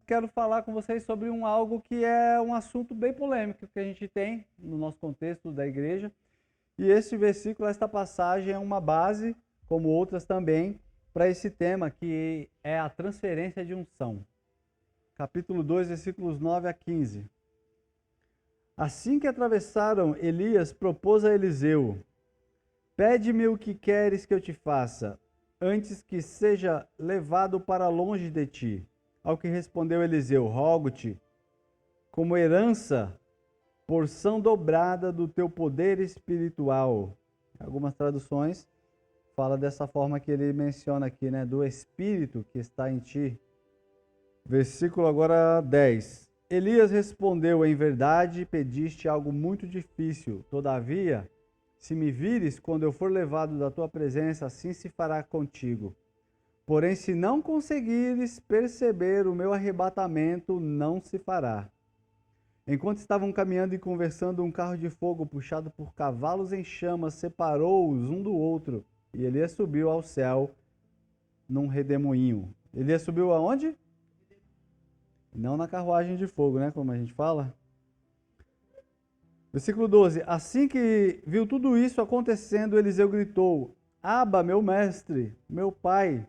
quero falar com vocês sobre algo que é um assunto bem polêmico que a gente tem no nosso contexto da igreja. E este versículo, esta passagem é uma base, como outras também, para esse tema que é a transferência de unção. Capítulo 2, versículos 9 a 15. Assim que atravessaram, Elias propôs a Eliseu: pede-me o que queres que eu te faça, antes que seja levado para longe de ti. Ao que respondeu Eliseu: rogo-te, como herança, porção dobrada do teu poder espiritual. Algumas traduções falam dessa forma que ele menciona aqui, né? Do Espírito que está em ti. Versículo agora 10. Elias respondeu: em verdade pediste algo muito difícil. Todavia, se me vires quando eu for levado da tua presença, assim se fará contigo. Porém, se não conseguires perceber o meu arrebatamento, não se fará. Enquanto estavam caminhando e conversando, um carro de fogo puxado por cavalos em chamas separou-os um do outro, e Elias subiu ao céu num redemoinho. Elias subiu aonde? Não na carruagem de fogo, né? Como a gente fala. Versículo 12. Assim que viu tudo isso acontecendo, Eliseu gritou: Aba, meu mestre, meu pai,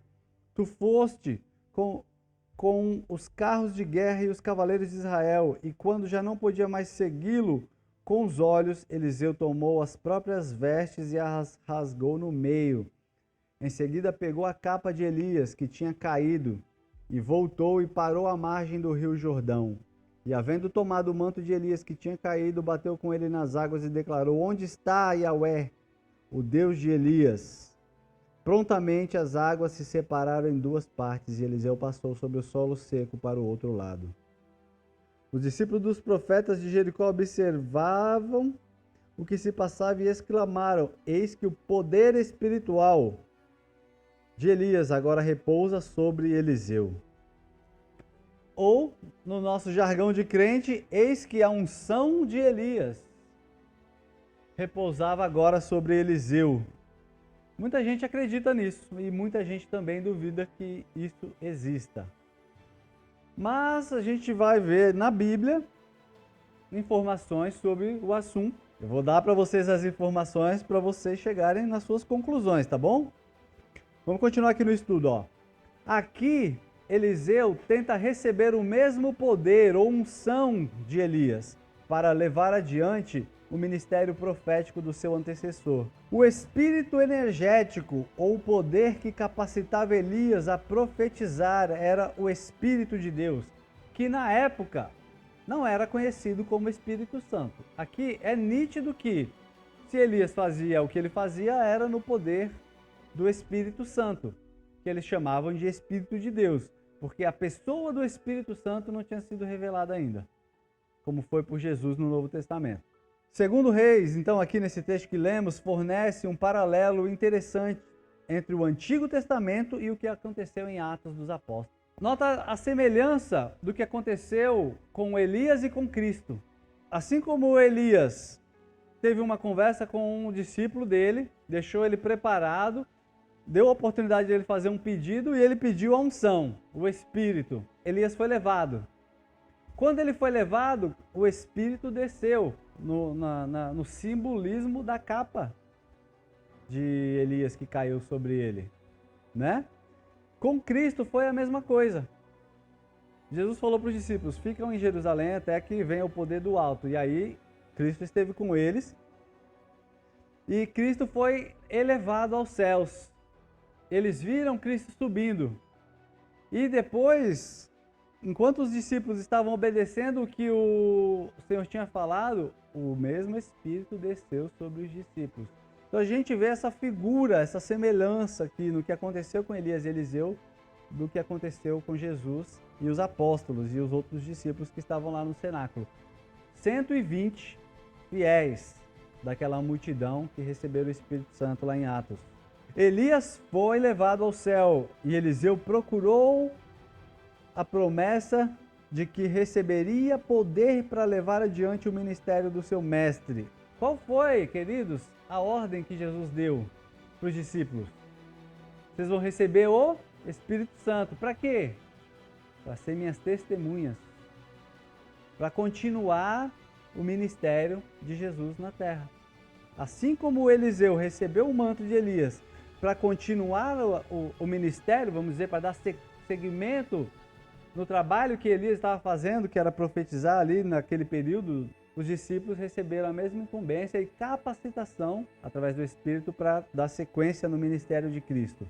tu foste com os carros de guerra e os cavaleiros de Israel, e quando já não podia mais segui-lo com os olhos, Eliseu tomou as próprias vestes e as rasgou no meio. Em seguida pegou a capa de Elias, que tinha caído, e voltou e parou à margem do rio Jordão. E havendo tomado o manto de Elias que tinha caído, bateu com ele nas águas e declarou: onde está Yahvé, o Deus de Elias? Prontamente as águas se separaram em duas partes, e Eliseu passou sobre o solo seco para o outro lado. Os discípulos dos profetas de Jericó observavam o que se passava e exclamaram: eis que o poder espiritual de Elias agora repousa sobre Eliseu. Ou, no nosso jargão de crente, eis que a unção de Elias repousava agora sobre Eliseu. Muita gente acredita nisso e muita gente também duvida que isso exista. Mas a gente vai ver na Bíblia informações sobre o assunto. Eu vou dar para vocês as informações para vocês chegarem nas suas conclusões, tá bom? Vamos continuar aqui no estudo, ó. Aqui, Eliseu tenta receber o mesmo poder ou unção de Elias para levar adiante o ministério profético do seu antecessor. O espírito energético ou poder que capacitava Elias a profetizar era o Espírito de Deus, que na época não era conhecido como Espírito Santo. Aqui é nítido que se Elias fazia o que ele fazia era no poder do Espírito Santo, que eles chamavam de Espírito de Deus, porque a pessoa do Espírito Santo não tinha sido revelada ainda, como foi por Jesus no Novo Testamento. Segundo Reis, então, aqui nesse texto que lemos, fornece um paralelo interessante entre o Antigo Testamento e o que aconteceu em Atos dos Apóstolos. Nota a semelhança do que aconteceu com Elias e com Cristo. Assim como Elias teve uma conversa com um discípulo dele, deixou ele preparado, deu a oportunidade de ele fazer um pedido e ele pediu a unção, o Espírito. Elias foi levado. Quando ele foi levado, o Espírito desceu no simbolismo da capa de Elias que caiu sobre ele, né? Com Cristo foi a mesma coisa. Jesus falou para os discípulos: ficam em Jerusalém até que venha o poder do alto. E aí, Cristo esteve com eles e Cristo foi elevado aos céus. Eles viram Cristo subindo. E depois, enquanto os discípulos estavam obedecendo o que o Senhor tinha falado, o mesmo Espírito desceu sobre os discípulos. Então a gente vê essa figura, essa semelhança aqui no que aconteceu com Elias e Eliseu, do que aconteceu com Jesus e os apóstolos e os outros discípulos que estavam lá no cenáculo. 120 fiéis daquela multidão que receberam o Espírito Santo lá em Atos. Elias foi levado ao céu e Eliseu procurou a promessa de que receberia poder para levar adiante o ministério do seu mestre. Qual foi, queridos, a ordem que Jesus deu para os discípulos? Vocês vão receber o Espírito Santo. Para quê? para ser minhas testemunhas, para continuar o ministério de Jesus na terra. Assim como Eliseu recebeu o manto de Elias para continuar o ministério, vamos dizer, para dar seguimento no trabalho que Elias estava fazendo, que era profetizar ali naquele período, os discípulos receberam a mesma incumbência e capacitação através do Espírito para dar sequência no ministério de Cristo.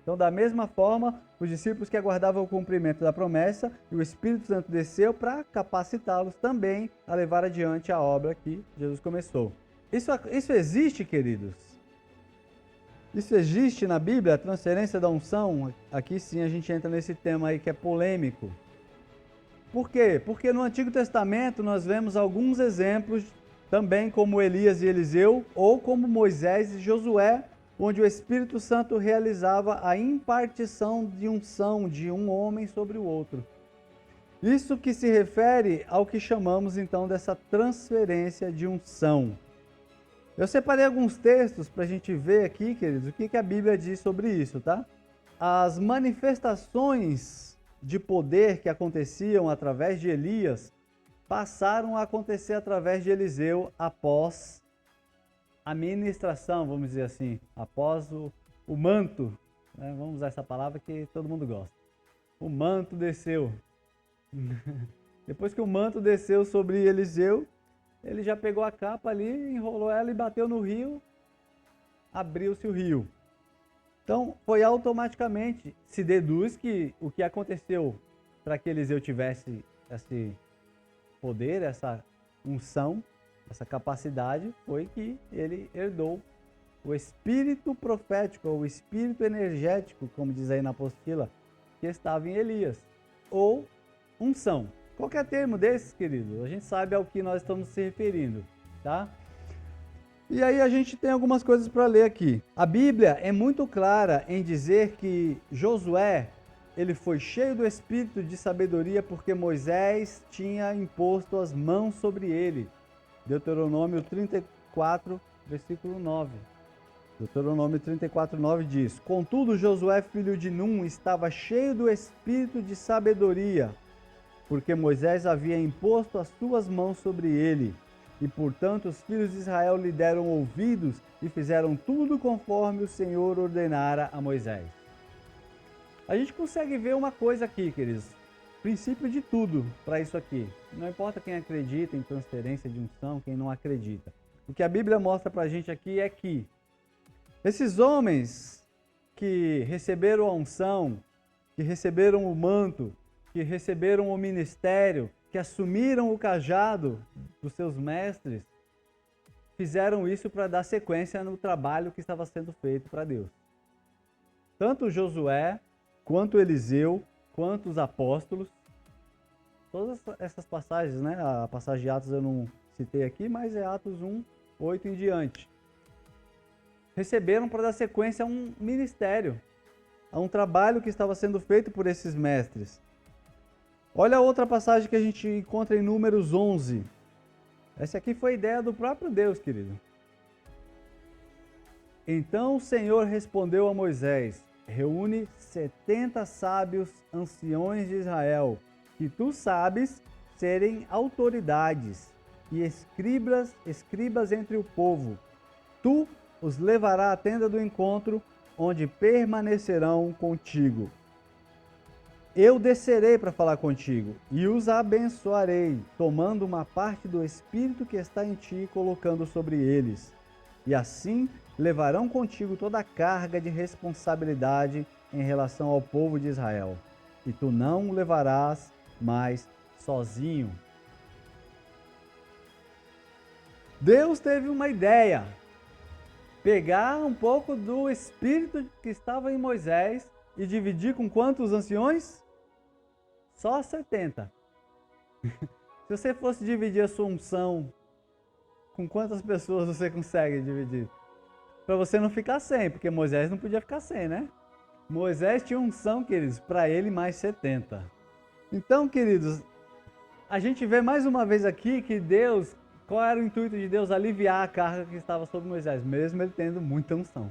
Então, da mesma forma, os discípulos que aguardavam o cumprimento da promessa, e o Espírito Santo desceu para capacitá-los também a levar adiante a obra que Jesus começou. Isso existe, queridos? Isso existe na Bíblia, a transferência da unção? Aqui sim a gente entra nesse tema aí que é polêmico. Por quê? Porque no Antigo Testamento nós vemos alguns exemplos, também como Elias e Eliseu, ou como Moisés e Josué, onde o Espírito Santo realizava a impartição de unção de um homem sobre o outro. Isso que se refere ao que chamamos então dessa transferência de unção. Eu separei alguns textos para a gente ver aqui, queridos, o que a Bíblia diz sobre isso, tá? As manifestações de poder que aconteciam através de Elias passaram a acontecer através de Eliseu após a ministração, vamos dizer assim, após o manto, né? Vamos usar essa palavra que todo mundo gosta. O manto desceu. Depois que o manto desceu sobre Eliseu, ele já pegou a capa ali, enrolou ela e bateu no rio, abriu-se o rio. Então, foi automaticamente, se deduz que o que aconteceu para que Eliseu tivesse esse poder, essa unção, essa capacidade, foi que ele herdou o espírito profético, ou o espírito energético, como diz aí na apostila, que estava em Elias, ou unção. Qualquer termo desses, querido, a gente sabe ao que nós estamos se referindo, tá? E aí a gente tem algumas coisas para ler aqui. A Bíblia é muito clara em dizer que Josué, ele foi cheio do espírito de sabedoria porque Moisés tinha imposto as mãos sobre ele. Deuteronômio 34, versículo 9. Deuteronômio 34, 9 diz: Contudo, Josué, filho de Num, estava cheio do espírito de sabedoria, porque Moisés havia imposto as suas mãos sobre ele. E, portanto, os filhos de Israel lhe deram ouvidos e fizeram tudo conforme o Senhor ordenara a Moisés. A gente consegue ver uma coisa aqui, queridos. Princípio de tudo para isso aqui. Não importa quem acredita em transferência de unção, quem não acredita. O que a Bíblia mostra para a gente aqui é que esses homens que receberam a unção, que receberam o manto, que receberam o ministério, que assumiram o cajado dos seus mestres, fizeram isso para dar sequência no trabalho que estava sendo feito para Deus. Tanto Josué, quanto Eliseu, quanto os apóstolos, todas essas passagens, né? A passagem de Atos eu não citei aqui, mas é Atos 1, 8 em diante. Receberam para dar sequência a um ministério, a um trabalho que estava sendo feito por esses mestres. Olha a outra passagem que a gente encontra em Números 11. Essa aqui foi ideia do próprio Deus, querido. Então o Senhor respondeu a Moisés: reúne 70 sábios anciões de Israel, que tu sabes serem autoridades, e escribas entre o povo. Tu os levarás à tenda do encontro, onde permanecerão contigo. Eu descerei para falar contigo, e os abençoarei, tomando uma parte do Espírito que está em ti e colocando sobre eles. E assim levarão contigo toda a carga de responsabilidade em relação ao povo de Israel. E tu não o levarás mais sozinho. Deus teve uma ideia. Pegar um pouco do Espírito que estava em Moisés e dividir com quantos anciões? Só 70. Se você fosse dividir a sua unção, com quantas pessoas você consegue dividir? Para você não ficar sem, porque Moisés não podia ficar sem, né? Moisés tinha unção, queridos, para ele mais 70. Então, queridos, a gente vê mais uma vez aqui que Deus, qual era o intuito de Deus? Aliviar a carga que estava sobre Moisés, mesmo ele tendo muita unção.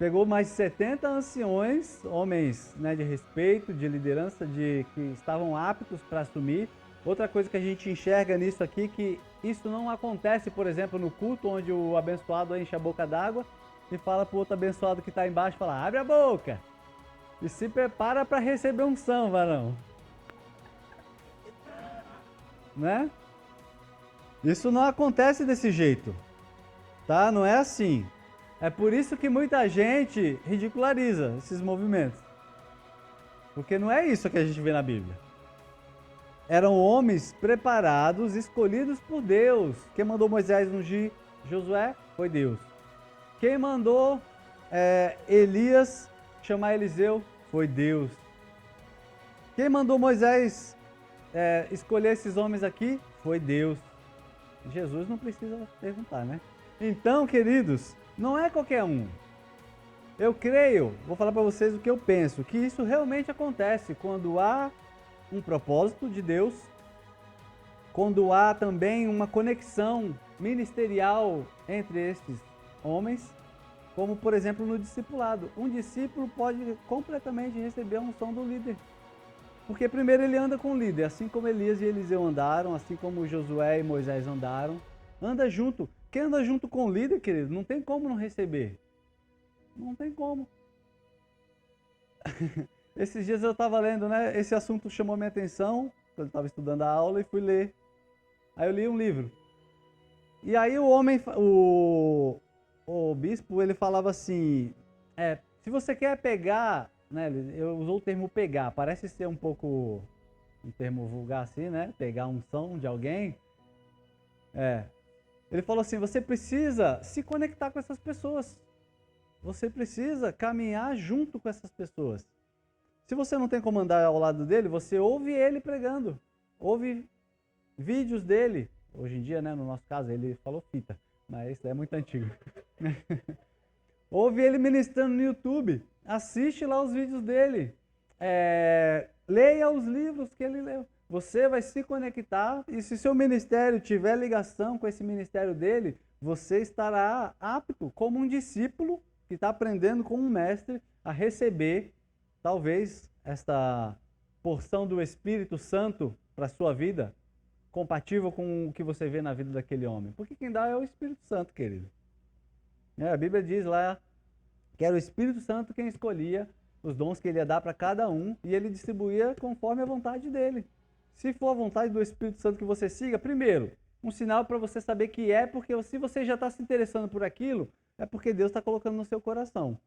Pegou mais de 70 anciões, homens, né, de respeito, de liderança, que estavam aptos para assumir. Outra coisa que a gente enxerga nisso aqui, que isso não acontece, por exemplo, no culto, onde o abençoado enche a boca d'água e fala para o outro abençoado que está embaixo, fala, abre a boca e se prepara para receber unção, varão. Né? Isso não acontece desse jeito, tá? Não é assim. É por isso que muita gente ridiculariza esses movimentos. Porque não é isso que a gente vê na Bíblia. Eram homens preparados, escolhidos por Deus. Quem mandou Moisés ungir Josué foi Deus. Quem mandou Elias chamar Eliseu foi Deus. Quem mandou Moisés escolher esses homens aqui foi Deus. Jesus não precisa perguntar, né? Então, queridos, não é qualquer um. Eu creio, vou falar para vocês o que eu penso, que isso realmente acontece quando há um propósito de Deus, quando há também uma conexão ministerial entre esses homens, como por exemplo no discipulado. Um discípulo pode completamente receber a unção do líder. Porque primeiro ele anda com o líder, assim como Elias e Eliseu andaram, assim como Josué e Moisés andaram. Anda junto. Quem anda junto com o líder, querido, não tem como não receber. Não tem como. Esses dias eu estava lendo, né? Esse assunto chamou minha atenção, quando eu estava estudando a aula e fui ler. Aí eu li um livro. E aí o bispo, ele falava assim, se você quer pegar, né? Ele usou o termo pegar, parece ser um pouco um termo vulgar assim, né? Pegar a unção de alguém. Ele falou assim, você precisa se conectar com essas pessoas. Você precisa caminhar junto com essas pessoas. Se você não tem como andar ao lado dele, você ouve ele pregando. Ouve vídeos dele. Hoje em dia, né, no nosso caso, ele falou fita, mas isso é muito antigo. Ouve ele ministrando no YouTube. Assiste lá os vídeos dele. Leia os livros que ele leu. Você vai se conectar e se seu ministério tiver ligação com esse ministério dele, você estará apto como um discípulo que está aprendendo com um mestre a receber, talvez, esta porção do Espírito Santo para a sua vida, compatível com o que você vê na vida daquele homem. Porque quem dá é o Espírito Santo, querido. A Bíblia diz lá que era o Espírito Santo quem escolhia os dons que ele ia dar para cada um e ele distribuía conforme a vontade dele. Se for a vontade do Espírito Santo que você siga, primeiro, um sinal para você saber que porque se você já está se interessando por aquilo, é porque Deus está colocando no seu coração.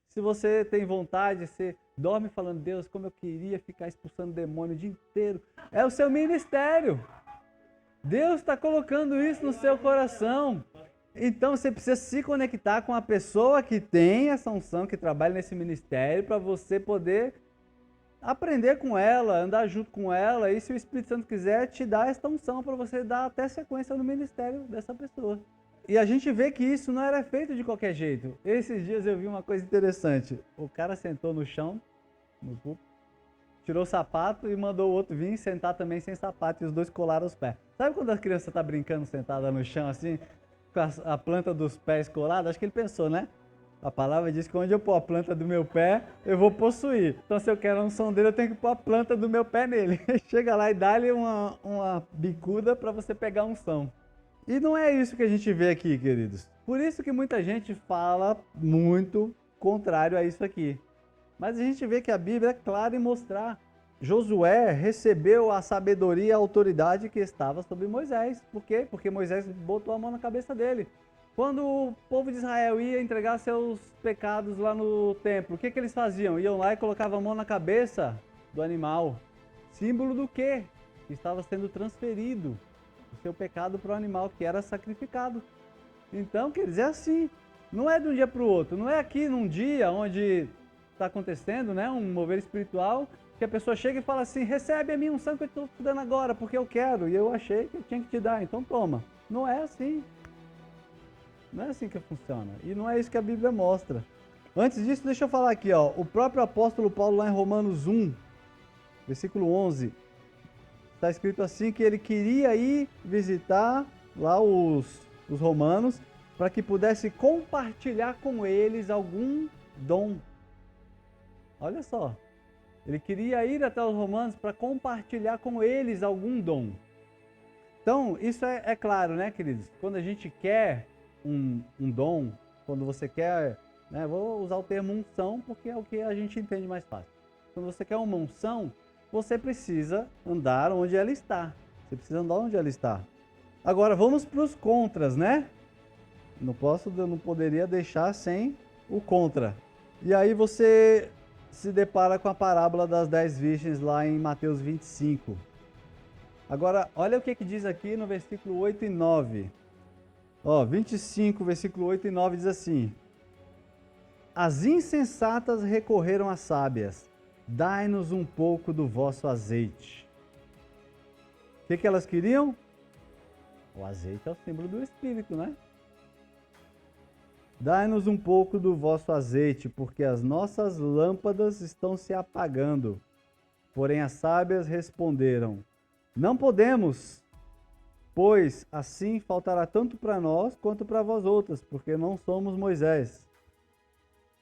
Se você tem vontade, você dorme falando, Deus, como eu queria ficar expulsando demônio o dia inteiro. É o seu ministério. Deus está colocando isso no seu coração. Então você precisa se conectar com a pessoa que tem essa unção, que trabalha nesse ministério, para você poder aprender com ela, andar junto com ela. E se o Espírito Santo quiser, te dar esta unção para você dar até sequência no ministério dessa pessoa. E a gente vê que isso não era feito de qualquer jeito. Esses dias eu vi uma coisa interessante. O cara sentou no chão, no púlpito, tirou o sapato e mandou o outro vir sentar também sem sapato. E os dois colaram os pés. Sabe quando a criança está brincando sentada no chão assim, com a planta dos pés colada? Acho que ele pensou, né? A palavra diz que onde eu pôr a planta do meu pé, eu vou possuir. Então se eu quero a unção dele, eu tenho que pôr a planta do meu pé nele. Chega lá e dá-lhe uma bicuda para você pegar a unção. E não é isso que a gente vê aqui, queridos. Por isso que muita gente fala muito contrário a isso aqui. Mas a gente vê que a Bíblia é clara em mostrar. Josué recebeu a sabedoria e a autoridade que estava sobre Moisés. Por quê? Porque Moisés botou a mão na cabeça dele. Quando o povo de Israel ia entregar seus pecados lá no templo, o que eles faziam? Iam lá e colocavam a mão na cabeça do animal. Símbolo do quê? Que estava sendo transferido o seu pecado para o animal que era sacrificado. Então, quer dizer, é assim. Não é de um dia para o outro. Não é aqui num dia onde está acontecendo, né, um mover espiritual, que a pessoa chega e fala assim, recebe a minha unção que eu estou te dando agora, porque eu quero, e eu achei que eu tinha que te dar, então toma. Não é assim. Não é assim que funciona. E não é isso que a Bíblia mostra. Antes disso, deixa eu falar aqui, ó. O próprio apóstolo Paulo, lá em Romanos 1, versículo 11, está escrito assim que ele queria ir visitar lá os romanos para que pudesse compartilhar com eles algum dom. Olha só. Ele queria ir até os romanos para compartilhar com eles algum dom. Então, isso é claro, né, queridos? Quando a gente quer um dom, quando você quer, né, vou usar o termo unção porque é o que a gente entende mais fácil. Quando você quer uma unção, você precisa andar onde ela está. Você precisa andar onde ela está. Agora, vamos para os contras, né? Não poderia deixar sem o contra. E aí você se depara com a parábola das 10 virgens lá em Mateus 25. Agora, olha o que diz aqui no versículo 8 e 9. 25, versículo 8 e 9 diz assim: As insensatas recorreram às sábias, dai-nos um pouco do vosso azeite. O que elas queriam? O azeite é o símbolo do Espírito, né? Dai-nos um pouco do vosso azeite, porque as nossas lâmpadas estão se apagando. Porém as sábias responderam: Não podemos, pois assim faltará tanto para nós quanto para vós outras, porque não somos Moisés.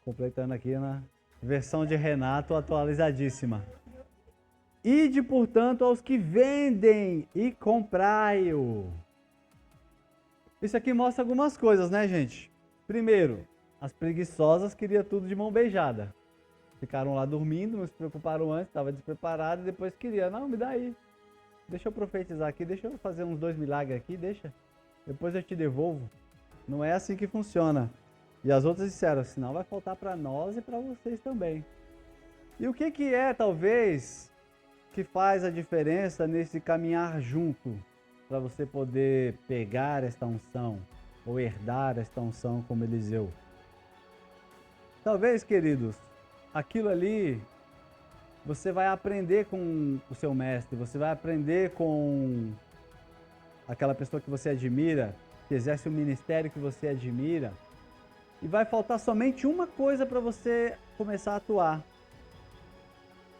Completando aqui na versão de Renato atualizadíssima. Ide, portanto, aos que vendem e comprai-o. Isso aqui mostra algumas coisas, né, gente? Primeiro, as preguiçosas queriam tudo de mão beijada. Ficaram lá dormindo, não se preocuparam antes, estava despreparado e depois queria, não, me dá aí. Deixa eu profetizar aqui, deixa eu fazer uns 2 milagres aqui, deixa. Depois eu te devolvo. Não é assim que funciona. E as outras disseram, senão vai faltar para nós e para vocês também. E o que é, talvez, que faz a diferença nesse caminhar junto, para você poder pegar esta unção, ou herdar esta unção como Eliseu? Talvez, queridos, aquilo ali você vai aprender com o seu mestre, você vai aprender com aquela pessoa que você admira, que exerce o ministério que você admira, e vai faltar somente uma coisa para você começar a atuar.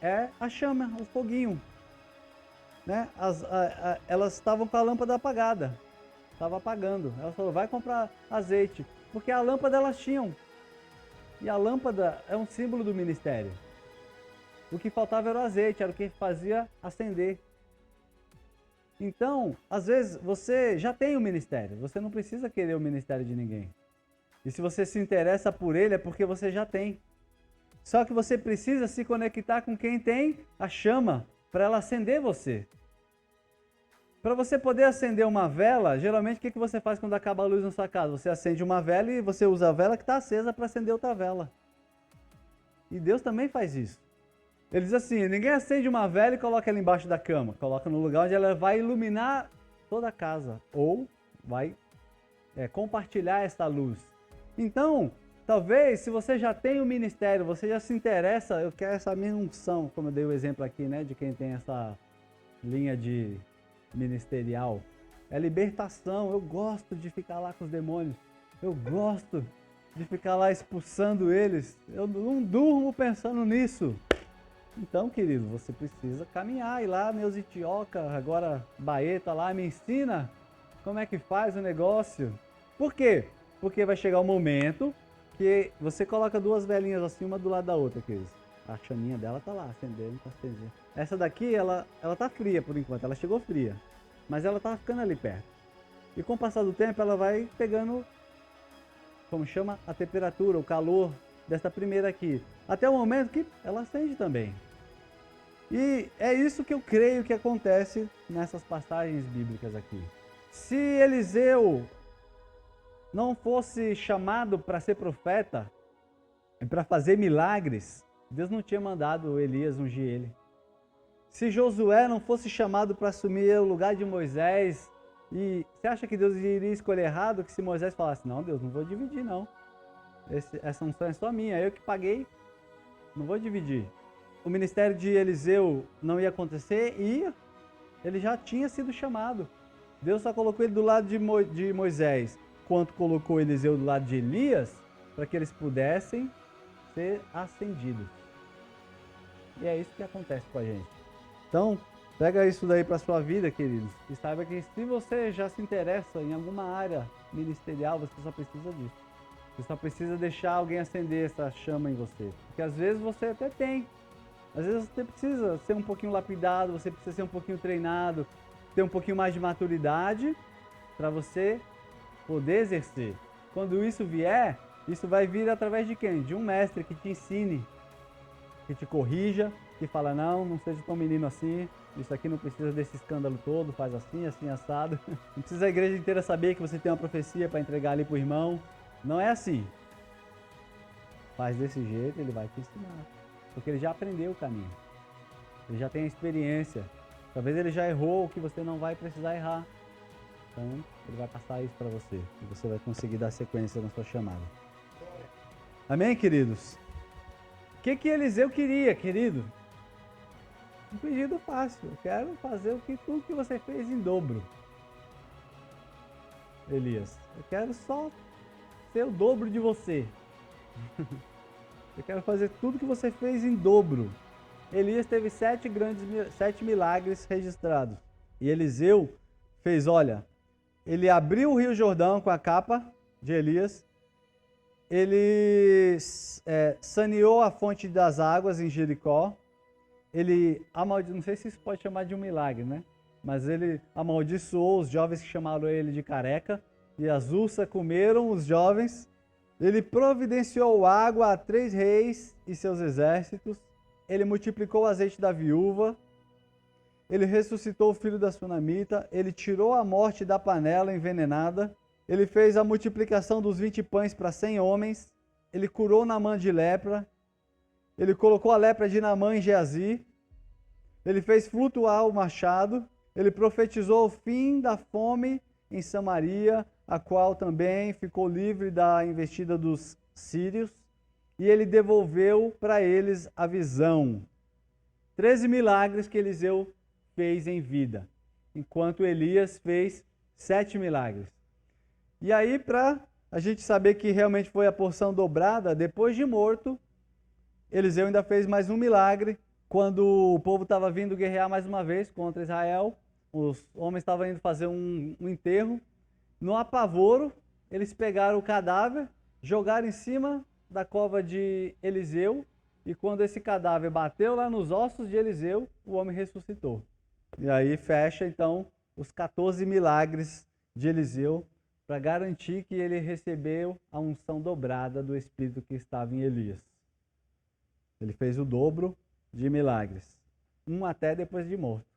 É a chama, o foguinho. Né? Elas estavam com a lâmpada apagada, estava apagando. Ela falou, vai comprar azeite, porque a lâmpada elas tinham. E a lâmpada é um símbolo do ministério. O que faltava era o azeite, era o que fazia acender. Então, às vezes, você já tem o ministério, você não precisa querer o ministério de ninguém. E se você se interessa por ele, é porque você já tem. Só que você precisa se conectar com quem tem a chama, para ela acender você. Para você poder acender uma vela, geralmente o que você faz quando acaba a luz na sua casa? Você acende uma vela e você usa a vela que está acesa para acender outra vela. E Deus também faz isso. Ele diz assim, ninguém acende uma vela e coloca ela embaixo da cama. Coloca no lugar onde ela vai iluminar toda a casa. Ou vai compartilhar essa luz. Então, talvez, se você já tem o ministério, você já se interessa, eu quero essa minha unção, como eu dei o exemplo aqui, né, de quem tem essa linha de ministerial. É libertação, eu gosto de ficar lá com os demônios, eu gosto de ficar lá expulsando eles, eu não durmo pensando nisso. Então, querido, você precisa caminhar, ir lá, meus Itioca, agora Baeta lá, me ensina como é que faz o negócio. Por quê? Porque vai chegar um momento que você coloca 2 velinhas assim, uma do lado da outra, queridos. A chaminha dela tá lá, acendendo, tá acendendo. Essa daqui, ela tá fria por enquanto, ela chegou fria. Mas ela tá ficando ali perto. E com o passar do tempo, ela vai pegando, como chama, a temperatura, o calor dessa primeira aqui. Até o momento que ela acende também. E é isso que eu creio que acontece nessas passagens bíblicas aqui. Se Eliseu não fosse chamado para ser profeta e para fazer milagres, Deus não tinha mandado Elias ungir ele. Se Josué não fosse chamado para assumir o lugar de Moisés, e você acha que Deus iria escolher errado? Que se Moisés falasse, não, Deus, não vou dividir não. Essa unção é só minha, eu que paguei, não vou dividir. O ministério de Eliseu não ia acontecer e ele já tinha sido chamado. Deus só colocou ele do lado de Moisés, quanto colocou Eliseu do lado de Elias, para que eles pudessem ser ascendidos. E é isso que acontece com a gente. Então, pega isso daí para sua vida, queridos, e saiba que se você já se interessa em alguma área ministerial, você só precisa disso. Você só precisa deixar alguém acender essa chama em você. Porque às vezes você até tem. Às vezes você precisa ser um pouquinho lapidado, você precisa ser um pouquinho treinado, ter um pouquinho mais de maturidade para você poder exercer. Quando isso vier, isso vai vir através de quem? De um mestre que te ensine, que te corrija, que fala, não seja tão menino assim, isso aqui não precisa desse escândalo todo, faz assim, assim, assado. Não precisa a igreja inteira saber que você tem uma profecia para entregar ali pro irmão. Não é assim. Faz desse jeito, ele vai te ensinar. Porque ele já aprendeu o caminho. Ele já tem a experiência. Talvez ele já errou o que você não vai precisar errar. Então, ele vai passar isso para você. E você vai conseguir dar sequência na sua chamada. Amém, queridos? O que Eliseu queria, querido? Um pedido fácil. Eu quero fazer tudo que você fez em dobro. Elias, eu quero só ser o dobro de você. Eu quero fazer tudo que você fez em dobro. Elias teve 7 milagres registrados. E Eliseu fez, olha, ele abriu o Rio Jordão com a capa de Elias. Ele saneou a fonte das águas em Jericó. Ele não sei se isso pode chamar de um milagre, né? Mas ele amaldiçoou os jovens que chamaram ele de careca. E as ursas comeram os jovens. Ele providenciou água a 3 reis e seus exércitos. Ele multiplicou o azeite da viúva. Ele ressuscitou o filho da sunamita. Ele tirou a morte da panela envenenada. Ele fez a multiplicação dos 20 pães para 100 homens. Ele curou Naamã de lepra. Ele colocou a lepra de Naamã em Geazi. Ele fez flutuar o machado. Ele profetizou o fim da fome em Samaria, a qual também ficou livre da investida dos sírios, e ele devolveu para eles a visão. 13 milagres que Eliseu fez em vida, enquanto Elias fez 7 milagres. E aí, para a gente saber que realmente foi a porção dobrada, depois de morto, Eliseu ainda fez mais um milagre, quando o povo estava vindo guerrear mais uma vez contra Israel, os homens estavam indo fazer um enterro. No apavoro, eles pegaram o cadáver, jogaram em cima da cova de Eliseu, e quando esse cadáver bateu lá nos ossos de Eliseu, o homem ressuscitou. E aí fecha, então, os 14 milagres de Eliseu, para garantir que ele recebeu a unção dobrada do Espírito que estava em Elias. Ele fez o dobro de milagres, um até depois de morto.